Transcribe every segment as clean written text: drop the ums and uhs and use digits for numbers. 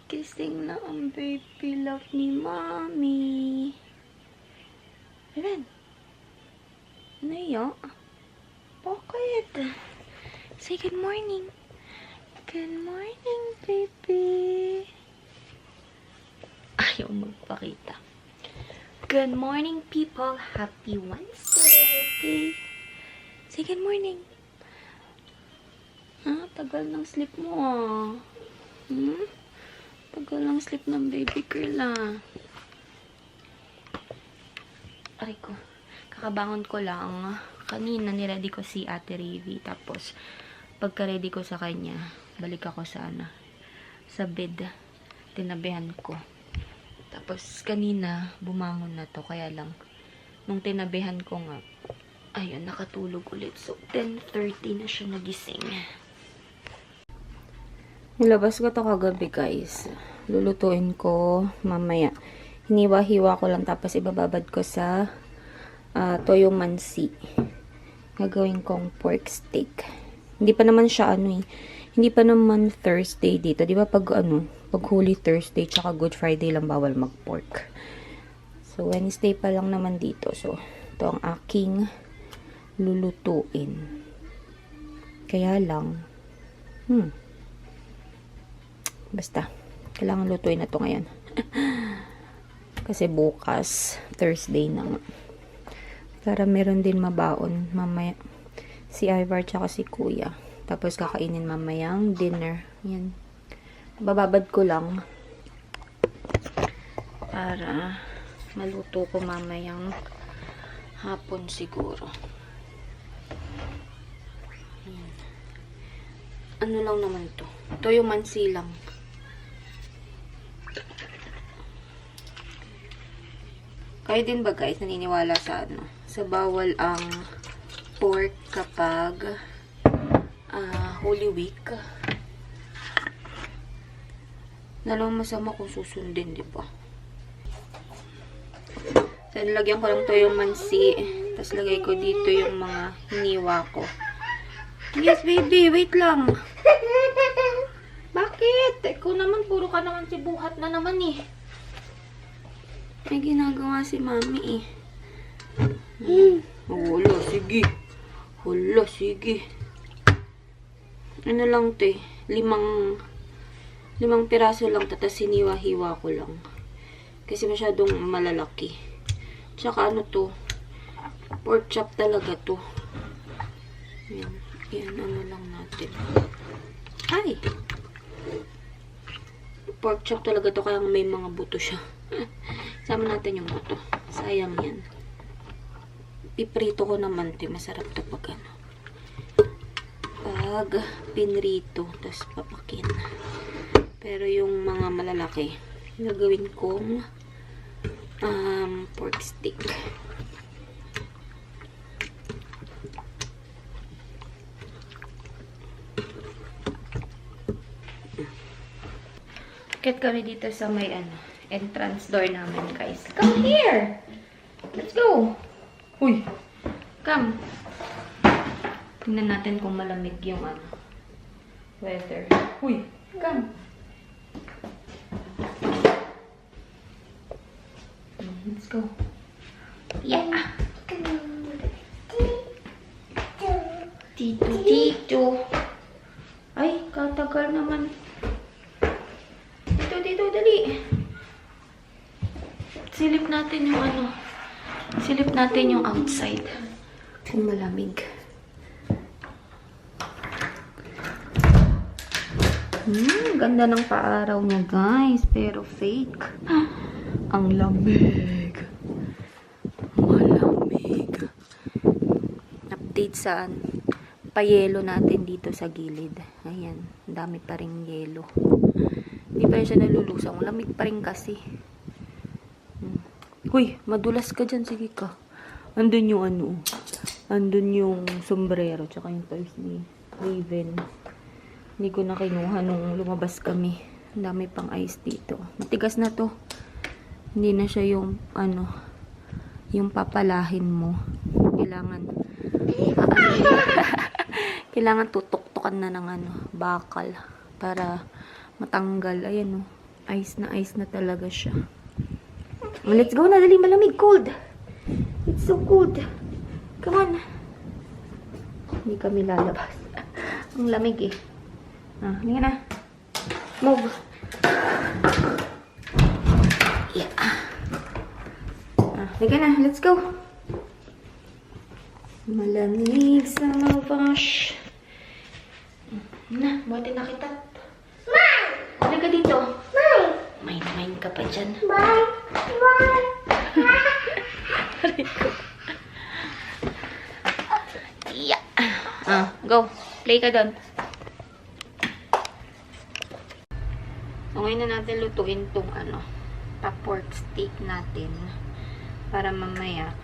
Gising na ang baby love ni Mommy. Ayan. Ano yan? Bakit? Say good morning. Good morning, baby. Ayaw magpakita. Good morning, people. Happy Wednesday. Say good morning. Tagal ng sleep mo Tagal ng sleep ng baby girl Aray ko. Kakabangon ko lang. Kanina niready ko si Ate Ravi. Tapos, pagka-ready ko sa kanya, balik ako sa bed. Tinabihan ko. Tapos, kanina, bumangon na to. Kaya lang, nung tinabihan ko nga, ayun, nakatulog ulit. So, 10:30 na siya nagising. Nilabas ko to kagabi, guys. Lulutuin ko mamaya. Hiniwa-hiwa ko lang tapos ibababad ko sa toyo mansi. Gagawin kong pork steak. Hindi pa naman siya hindi pa naman Thursday dito. Di ba pag Holy Thursday tsaka Good Friday lang bawal mag-pork. So, Wednesday pa lang naman dito. So, ito ang aking lulutuin. Kaya lang, basta, kailangan lutuin na to ngayon. Kasi bukas, Thursday na nga. Para meron din mabaon mamaya. Si Ivar tsaka si Kuya. Tapos kakainin mamayang dinner. Yan. Bababad ko lang. Para maluto ko mamayang hapon siguro. Yan. Ano lang naman to? Toyo mansi lang. Kayo din ba guys naniniwala sa sa bawal ang pork kapag Holy Week? Dalawang masama kung susundin, di ba? So, nilagyan ko lang to yung mansi. Tapos lagay ko dito yung mga hiniwa ko. Yes, baby. Wait lang. Bakit? Ikaw naman, puro ka naman sibuhat na naman eh. May ginagawa si Mami eh. Wala, sige. Wala, sige. Ano lang to eh. Limang piraso lang. Tapos siniwa-hiwa ko lang. Kasi masyadong malalaki. Tsaka to. Pork chop talaga to. Yan. Yan, lang natin. Ay! Pork chop talaga to. Kaya may mga buto siya. Sama natin yung buto. Sayang yan. Piprito ko naman ito. Masarap to pag pag pinrito. Tapos papakin. Pero yung mga malalaki, gagawin kong pork steak. Akit kami dito sa may entrance door namin, guys. Come here! Let's go! Uy! Come! Tingnan natin kung malamig yung weather. Uy! Come! Let's go. Yeah! Tito! Ay, katagal naman. Dito, dali. Silip natin yung outside. Kung malamig. Ganda ng paaraw niya, guys. Pero fake. Ang lamig. Malamig. Update saan? Payelo natin dito sa gilid. Ayan. Dami pa ring yelo. Hindi pa rin siya nalulusang. Lamig pa rin kasi. Uy, madulas ka dyan. Sige ka. Andun yung andun yung sombrero. Tsaka yung toys ni Raven. Hindi ko na kinuha nung lumabas kami. Ang dami pang ice dito. Matigas na to. Hindi na siya yung yung papalahin mo. Kailangan tutok-tukan na ng bakal para matanggal. Ayan Ice na talaga siya. Let's go na, dali, malamig, cold. It's so cold. Come on. Hindi kami lalabas. Ang lamig eh. Hindi na. Move. Yeah. Hindi na, let's go. Malamig sa mabash. Na, buhatin na kita. Ano ka dito? Main ka pa dyan. Yeah. Go. Play ka doon. So, ngayon na natin lutuin tong pork steak natin. Para mamaya,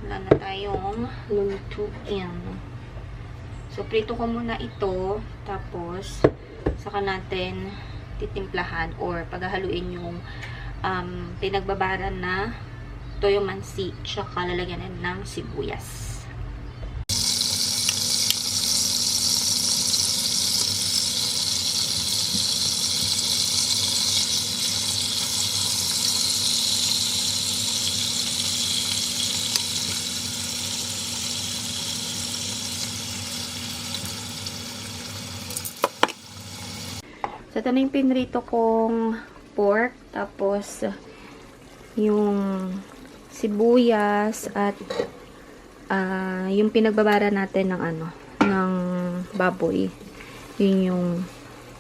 wala na tayong lulutuin. So, prito ko muna ito. Tapos, saka natin titimplahan or paghahaluin yung pinagbabaran na toyo mansi. Tsaka lalagyan ng sibuyas. So, ito na yung pinrito kong pork. Tapos, yung sibuyas at yung pinagbabara natin ng baboy. Yun yung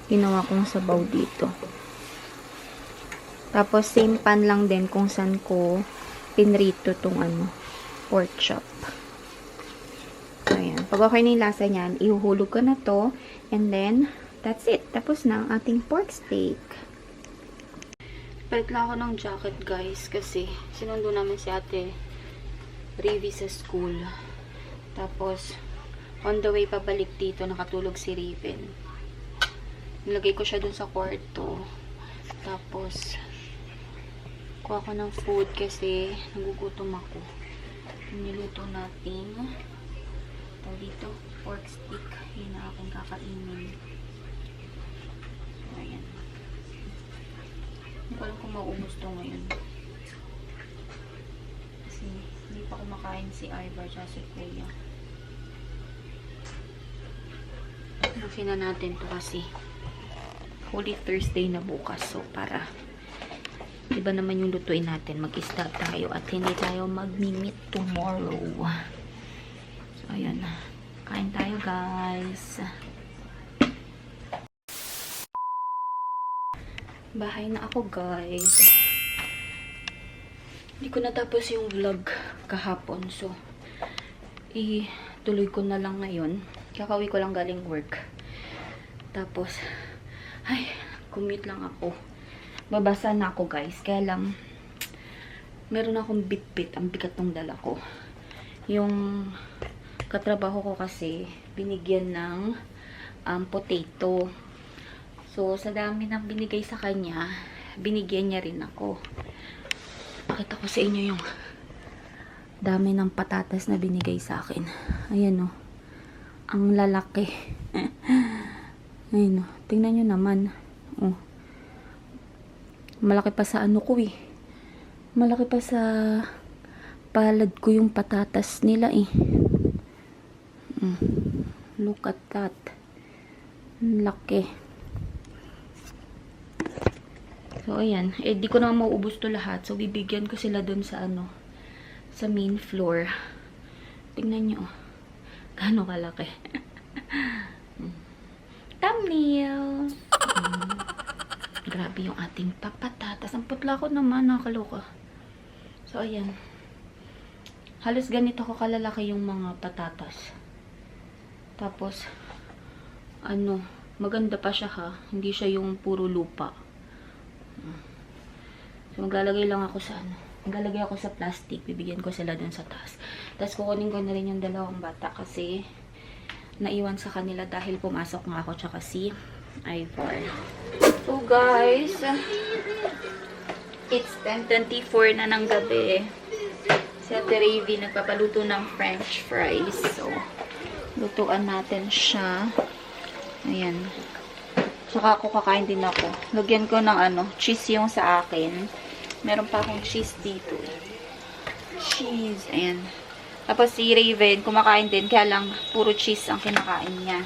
ginawa kong sabaw dito. Tapos, same pan lang din kung saan ko pinrito tong pork chop. Ayan. Pag okay na yung lasa niyan, ihuhulog ko na to. And then, that's it. Tapos na ang ating pork steak. Palit lang ako ng jacket, guys. Kasi, sinundo namin si Ate Rivi sa school. Tapos, on the way pabalik dito, nakatulog si Raven. Nilagay ko siya dun sa kwarto. Tapos, kuha ko ng food kasi nagugutom ako. Niluto natin. Ito dito, pork steak. Yun na aking kakainin. Ayan. Hindi ko alam kung mauubos to ngayon. Kasi hindi pa kumakain si Ivar at si Kuya. Kasi na natin to kasi Holy Thursday na bukas. So, para iba naman yung lutuin natin. Mag-start tayo at hindi tayo mag-meet tomorrow. So, ayan. Kain tayo, guys. Bahay na ako, guys. Hindi ko natapos yung vlog kahapon. So, ituloy ko na lang ngayon. Kakauwi ko lang galing work. Tapos, ay, commute lang ako. Babasa na ako, guys. Kaya lang, meron akong bit-bit. Ang bigat ng dala ko. Yung katrabaho ko kasi, binigyan ng potato. So, sa dami ng binigay sa kanya, binigyan niya rin ako. Pakita ko sa inyo yung dami ng patatas na binigay sa akin. Ayan o. Ang lalaki. Ayan o. Tingnan nyo naman. Oh. Malaki pa sa ko eh. Malaki pa sa palad ko yung patatas nila eh. Look at that. Laki. So, ayan. Eh, di ko na mauubos to lahat. So, bibigyan ko sila dun sa sa main floor. Tingnan nyo. Gaano kalaki. Thumbnail! Grabe yung ating papatatas. Ang putla ko naman. Nakakaloka. So, ayan. Halos ganito ko kalalaki yung mga patatas. Tapos, maganda pa siya ha. Hindi siya yung puro lupa. So, maglalagay lang ako sa maglalagay ako sa plastic. Bibigyan ko sila dun sa taas. Tapos, kukunin ko na rin yung dalawang bata kasi naiwan sa kanila dahil pumasok nga ako tsaka si Ivar. So, guys, it's 10:24 na ng gabi. Si Ate Ravi nagpapaluto ng french fries. So, lutuan natin siya. Ayan. Saka ako kakain din ako. Lagyan ko ng cheese yung sa akin. Meron pa akong cheese dito. Cheese. Ayan. Tapos si Raven, kumakain din. Kaya lang, puro cheese ang kinakain niya.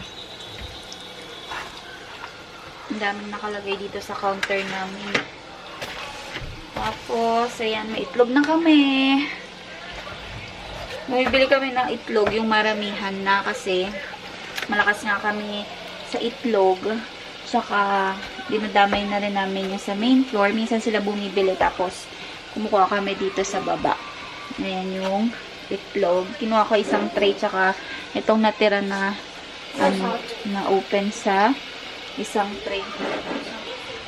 Ang daming nakalagay dito sa counter namin. Tapos, ayan, may itlog na kami. Bumibili kami ng itlog, yung maramihan na kasi malakas nga kami sa itlog. Tsaka, dinadamay na rin namin yung sa main floor. Minsan sila bumibili, tapos kumukuha kami dito sa baba. Ayan yung itlog. Kinuha ko isang tray, tsaka itong natira na, na open sa isang tray.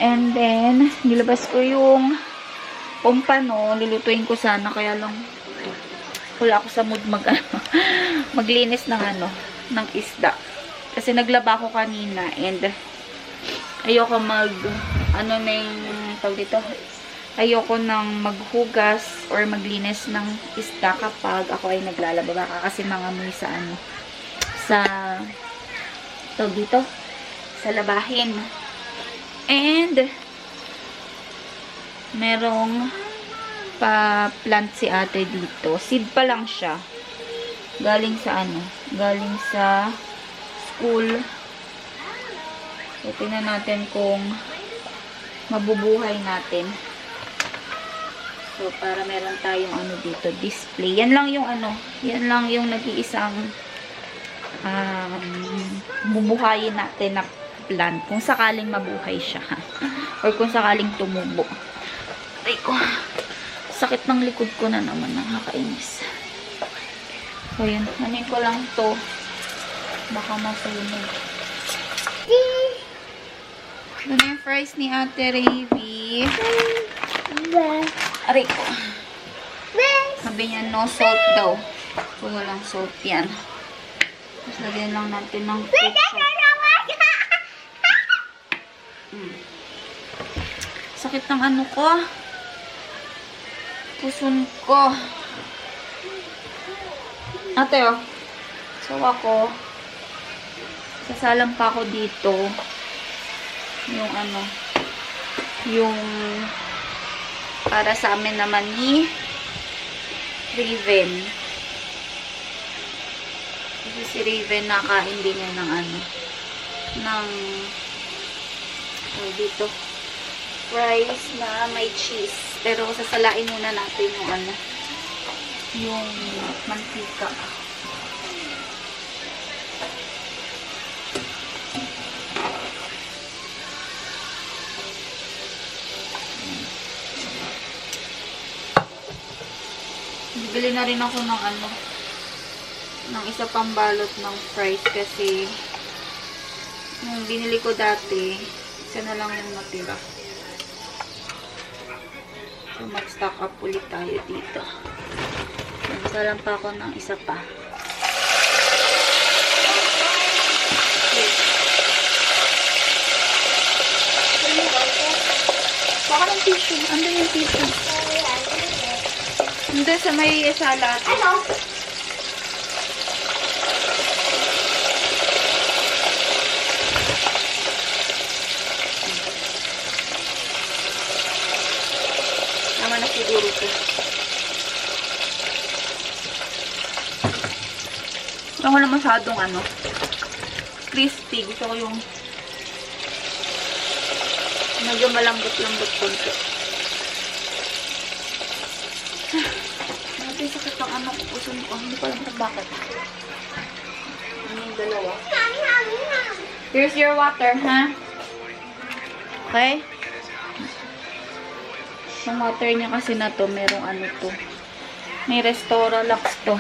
And then, nilabas ko yung pompano. Lulutuin ko sana, kaya lang wala ako sa mood maglinis ng ng isda. Kasi naglaba ko kanina, and ayoko ayoko nang maghugas or maglinis ng isda kapag ako ay naglalaba. Baka kasi mangamoy sa sa labahin. And merong pa-plant si ate dito. Seed pa lang siya. Galing sa galing sa school. So, tingnan natin kung mabubuhay natin. So, para meron tayong dito, display. Yan lang yung nag-iisang bubuhayin natin na plant. Kung sakaling mabuhay siya. Or kung sakaling tumubo. Ay ko. Sakit ng likod ko na naman. Nakakainis. So, yun. Nanin ko lang to. Baka masunog. Doon yung fries ni Ate Ravy. Aray ko. Sabi niya, no salt daw. So, walang salt yan. Tapos, lagyan lang natin ng ketchup. Sakit ng ko. Puson ko. Ate, so ako, sasalang pa ako dito. Yung yung para sa amin naman ni Raven. Kasi si Raven nakain din niya ng dito fries na may cheese. Pero sasalain muna natin yung mantika. Bibili na rin ako ng isa pang balot ng fries kasi yung binili ko dati, isa na lang yung natira. So, mag-stock up ulit tayo dito. Isa lang pa ako ng isa pa. Baka ng tissue. Andun yung tissue. Andun sa may salat. Ano? Tama na siguro ito. Gusto ko na masyadong crispy. Gusto ko yung medyo malambot-lambot konti. Natin sakit ang puso ko. Hindi ko alam kung bakit. Yung dalawa. Here's your water, ha? Okay? Yung water niya kasi na to, merong to. May Restoralax to.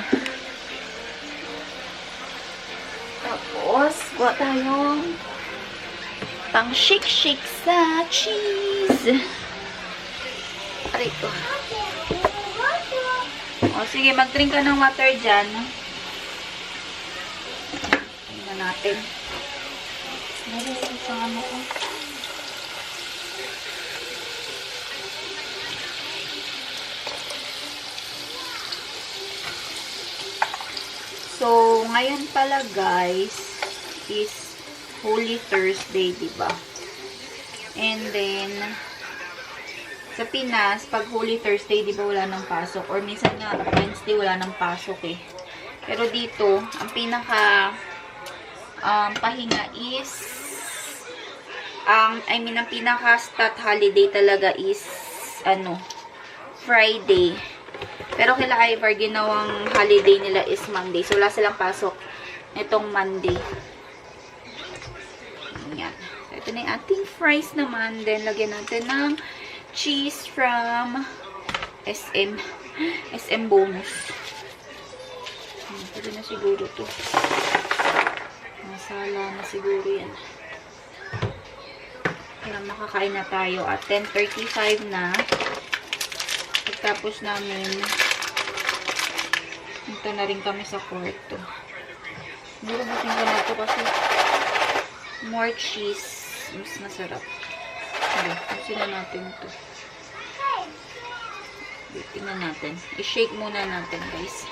Tapos, kuha tayong pang shake-shake sa cheese. Aray ko. O, sige, mag-drink ka ng water dyan. Tingnan natin. Meron sa ko. ngayon pala guys is Holy Thursday, diba? And then, sa Pinas, pag Holy Thursday, di ba wala nang pasok? Or minsan nga, Wednesday, wala nang pasok eh. Pero dito, ang pinaka pahinga is, ang pinaka-stat holiday talaga is, Friday. Pero kila Ivar, ginawang holiday nila is Monday. So, wala silang pasok itong Monday. Ayan. So, ito na yung ating fries naman. Then, lagyan natin ng cheese from SM. SM bonus. Pwede na siguro to. Masala na siguro yan. Kaya makakain na tayo at 10:35 na. Pagtapos namin, punta na rin kami sa kwarto. Siguro butin ko na ito kasi more cheese. Mas masarap. Okay, kasi na natin ito. Tingnan natin. I-shake muna natin, guys.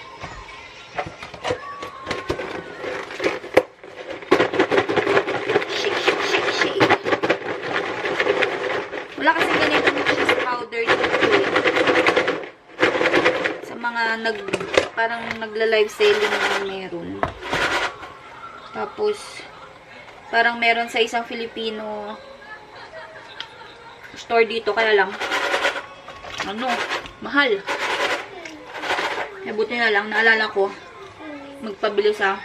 Shake, shake, shake, shake. Wala kasi ganito ng cheese powder dito eh. Sa mga parang nagla-live selling na meron. Tapos, parang meron sa isang Filipino store dito, kaya lang mahal. Kaya buti na lang, naalala ko magpabili sa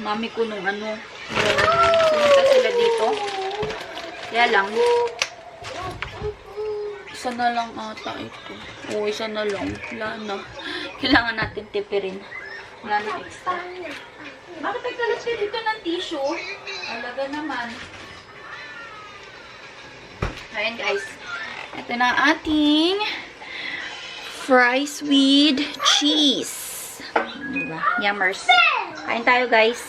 mami ko nung pumunta sila dito. Kaya lang isa na lang ata ito. Oo, isa na lang. Wala na. Kailangan natin tipirin. Wala na extra. Bakit nagkalat kayo dito ng tissue? Talaga naman. Ayan guys. Ito na ating fries with cheese. Diba? Yummers. Kain tayo guys.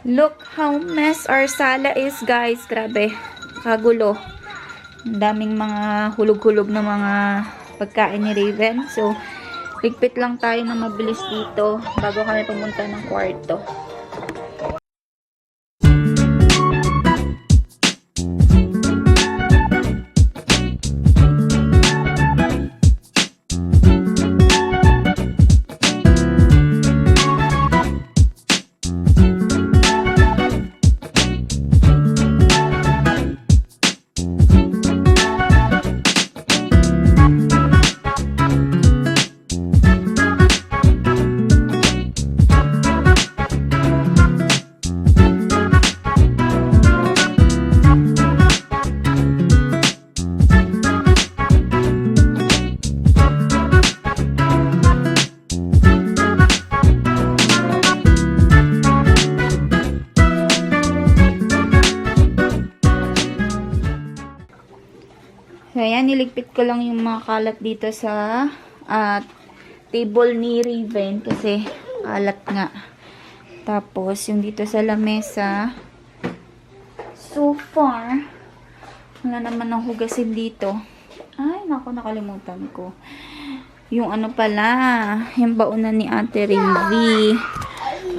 Look how mess our sala is guys. Grabe. Kagulo. Ang daming mga hulog-hulog na mga pagkain ni Raven. So, ligpit lang tayo na mabilis dito bago kami pumunta ng kwarto. Ayan, niligpit ko lang yung mga kalat dito sa table ni Raven kasi kalat nga. Tapos, yung dito sa lamesa, so far, wala naman ng hugasin dito. Ay, naku, nakalimutan ko. Yung pala, yung baunan ni Ate Ravi.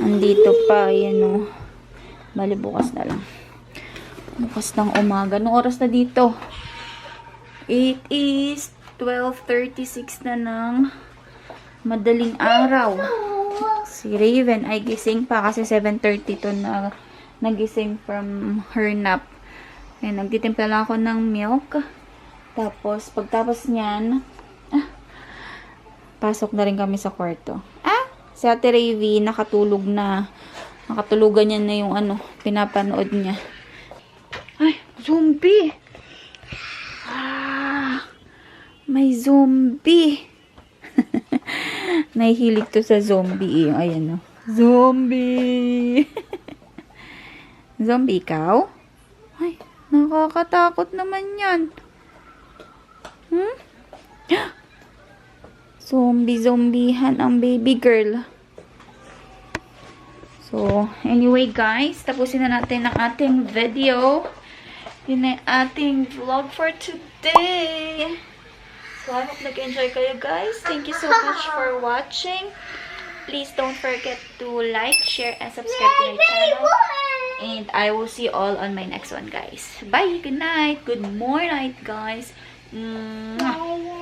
Andito pa, yan o. Bali, bukas na lang. Bukas ng umaga. Anong oras na dito? It is 12:36 na ng madaling araw. Si Raven ay gising pa kasi 7:30 to na nagising from her nap. Ayan, nagtitimpla lang ako ng milk. Tapos, pagtapos niyan, pasok na rin kami sa kwarto. Si Ate Ravi nakatulog na. Nakatulugan niya na yung pinapanood niya. Ay, zombie! May zombie. Nahihilig to sa zombie. Ayan o. Zombie. Zombie ikaw? Ay, nakakatakot naman yan. Zombie-zombihan ang baby girl. So, anyway guys, tapusin na natin ang ating video. Yun na ating vlog for today. So, I hope nag-enjoy kayo guys. Thank you so much for watching. Please don't forget to like, share, and subscribe to my channel. And And I will see you all on my next one, guys. Bye! Good night! Good morning, guys! Mwah.